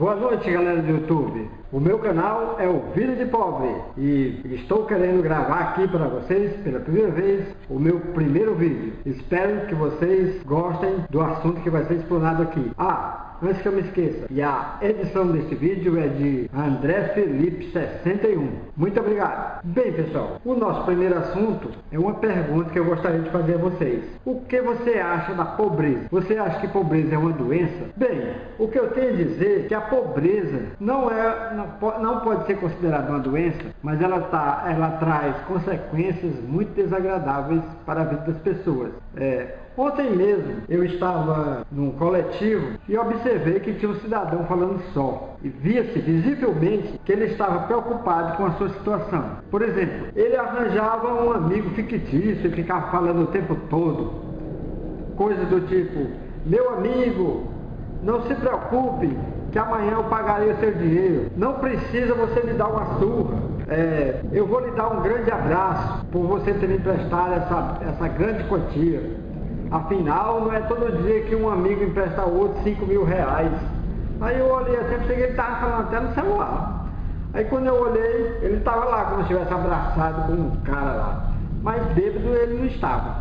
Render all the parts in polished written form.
Boa noite, galera do YouTube. O meu canal é o Vida de Pobre e estou querendo gravar aqui para vocês pela primeira vez o meu primeiro vídeo. Espero que vocês gostem do assunto que vai ser explorado aqui. Antes que eu me esqueça, e a edição deste vídeo é de André Felipe 61. Muito obrigado. Bem, pessoal, o nosso primeiro assunto é uma pergunta que eu gostaria de fazer a vocês. O que você acha da pobreza? Você acha que pobreza é uma doença? Bem, o que eu tenho a dizer é que a pobreza não pode ser considerada uma doença, mas ela traz consequências muito desagradáveis para a vida das pessoas. Ontem mesmo eu estava num coletivo e observei que tinha um cidadão falando só. E via-se visivelmente que ele estava preocupado com a sua situação. Por exemplo, ele arranjava um amigo fictício e ficava falando o tempo todo. Coisas do tipo: meu amigo, não se preocupe, que amanhã eu pagarei o seu dinheiro. Não precisa você me dar uma surra. Eu vou lhe dar um grande abraço por você ter me emprestado essa grande quantia. Afinal, não é todo dia que um amigo empresta ao outro 5 mil reais. Aí eu olhei assim, pensei que ele estava falando até no celular. Aí quando eu olhei, ele estava lá, como se estivesse abraçado com um cara lá. Mas bêbado ele não estava.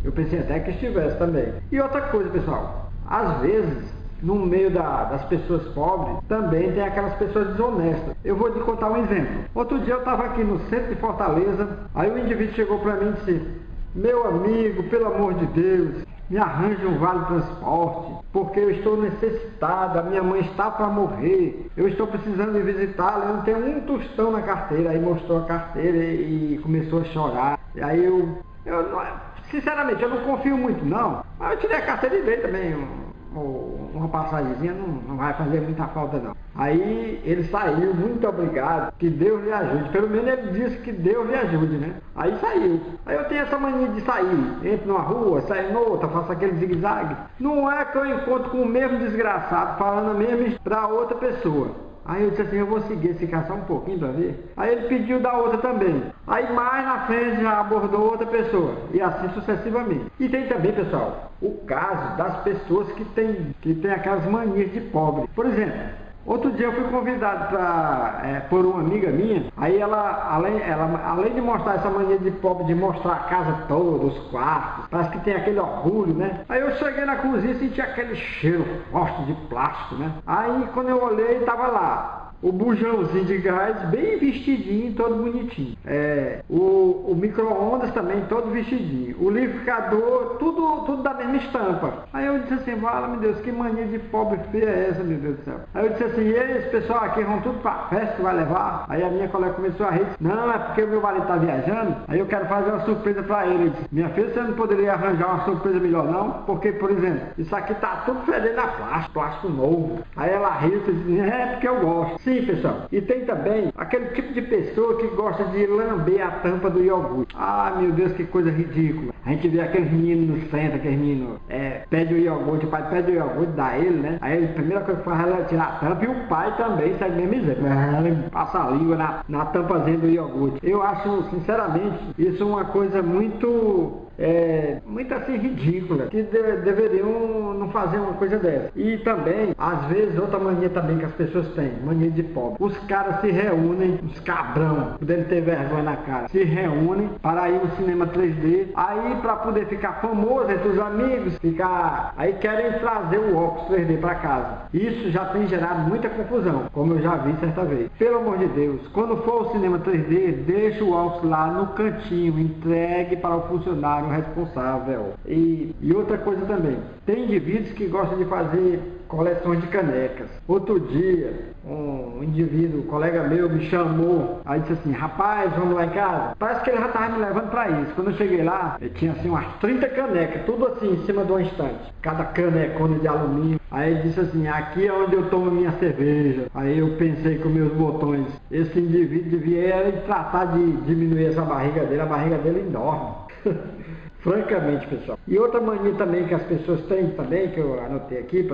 Eu pensei até que estivesse também. E outra coisa, pessoal, às vezes, no meio das pessoas pobres, também tem aquelas pessoas desonestas. Eu vou te contar um exemplo. Outro dia eu estava aqui no centro de Fortaleza, aí o indivíduo chegou para mim e disse: meu amigo, pelo amor de Deus, me arranje um vale-transporte, porque eu estou necessitado, a minha mãe está para morrer, eu estou precisando de visitá-la, eu não tenho um tostão na carteira. Aí mostrou a carteira e começou a chorar. E aí sinceramente, eu não confio muito não, mas eu tirei a carteira e dei também uma passagemzinha, não vai fazer muita falta não. Aí ele saiu, muito obrigado, que Deus lhe ajude. Pelo menos ele disse que Deus lhe ajude, né? Aí saiu. Aí eu tenho essa mania de sair, entro numa rua, saio noutra, faço aquele zigue-zague. Não é que eu encontro com o mesmo desgraçado falando mesmo para outra pessoa. Aí eu disse assim: eu vou seguir, ficar só um pouquinho para ver. Aí ele pediu da outra também. Aí mais na frente já abordou outra pessoa. E assim sucessivamente. E tem também, pessoal, o caso das pessoas que tem aquelas manias de pobre. Por exemplo, outro dia eu fui convidado por uma amiga minha. Aí ela, além de mostrar essa mania de pobre, de mostrar a casa toda, os quartos, parece que tem aquele orgulho, né? Aí eu cheguei na cozinha e senti aquele cheiro forte de plástico, né? Aí quando eu olhei, tava lá o bujãozinho de gás bem vestidinho, todo bonitinho. O micro-ondas também todo vestidinho. O liquidificador, tudo da mesma estampa. Aí eu disse assim: fala, meu Deus, que mania de pobre feia é essa, meu Deus do céu. Aí eu disse assim: e esse pessoal aqui vão tudo pra festa que vai levar? Aí a minha colega começou a rir. Não, é porque o meu marido tá viajando, aí eu quero fazer uma surpresa pra ele. Eu disse: minha filha, você não poderia arranjar uma surpresa melhor não? Porque, por exemplo, isso aqui tá tudo fedendo a plástico novo. Aí ela riu e disse: é porque eu gosto. Sim, pessoal. E tem também aquele tipo de pessoa que gosta de lamber a tampa do iogurte. Meu Deus, que coisa ridícula. A gente vê aqueles meninos no centro, aqueles meninos pede o iogurte, o pai pede o iogurte, dá ele, né? Aí a primeira coisa que faz é tirar a tampa, e o pai também segue mesmo exemplo. Ele passa a língua na tampazinha do iogurte. Eu acho, sinceramente, isso uma coisa muito assim ridícula, que deveriam não fazer uma coisa dessa. E também, às vezes, outra mania também que as pessoas têm, mania de pobre. Os caras se reúnem, os cabrão, podendo ter vergonha na cara, se reúnem para ir no cinema 3D, aí para poder ficar famoso entre os amigos, aí querem trazer o óculos 3D para casa. Isso já tem gerado muita confusão, como eu já vi certa vez. Pelo amor de Deus, quando for ao cinema 3D, deixa o óculos lá no cantinho, entregue para o funcionário responsável. E outra coisa também, tem indivíduos que gostam de fazer coleções de canecas. Outro dia, um indivíduo, um colega meu, me chamou, aí disse assim: rapaz, vamos lá em casa? Parece que ele já estava me levando para isso. Quando eu cheguei lá, ele tinha assim umas 30 canecas, tudo assim em cima de uma estante, cada canecona de alumínio. Aí ele disse assim: aqui é onde eu tomo minha cerveja. Aí eu pensei com meus botões, esse indivíduo devia tratar de diminuir essa barriga dele, a barriga dele é enorme. Francamente, pessoal, E outra mania também que as pessoas têm também, que eu anotei aqui,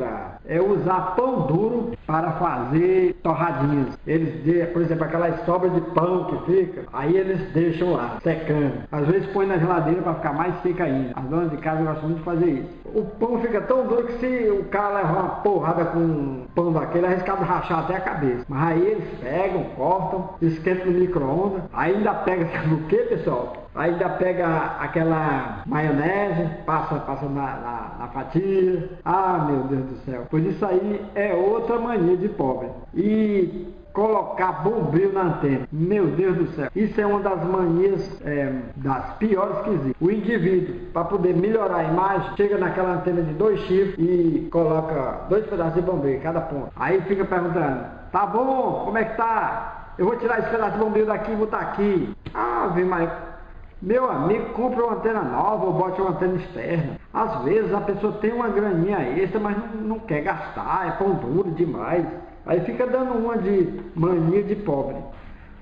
é usar pão duro para fazer torradinhas. Eles, por exemplo, aquelas sobras de pão que fica, aí eles deixam lá, secando. Às vezes põe na geladeira para ficar mais seca ainda. As donas de casa gostam muito de fazer isso. O pão fica tão duro que se o cara levar uma porrada com um pão daquele, é arriscado rachar até a cabeça. Mas aí eles pegam, cortam, esquentam no micro-ondas, ainda pega, sabe o que, pessoal? Ainda pega aquela maionese, passa na fatia. Ah, meu Deus do céu. Pois isso aí é outra mania de pobre. E colocar bombril na antena. Meu Deus do céu. Isso é uma das manias das piores que existe. O indivíduo, para poder melhorar a imagem, chega naquela antena de 2 chifres e coloca 2 pedaços de bombril em cada ponto. Aí fica perguntando, tá bom? Como é que tá? Eu vou tirar esse pedaço de bombril daqui e botar aqui. Ah, vem mais. Meu amigo, compra uma antena nova ou bote uma antena externa. Às vezes a pessoa tem uma graninha extra, mas não quer gastar, é pão duro demais. Aí fica dando uma de mania de pobre.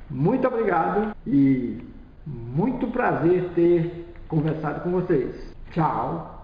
Muito obrigado e muito prazer ter conversado com vocês. Tchau.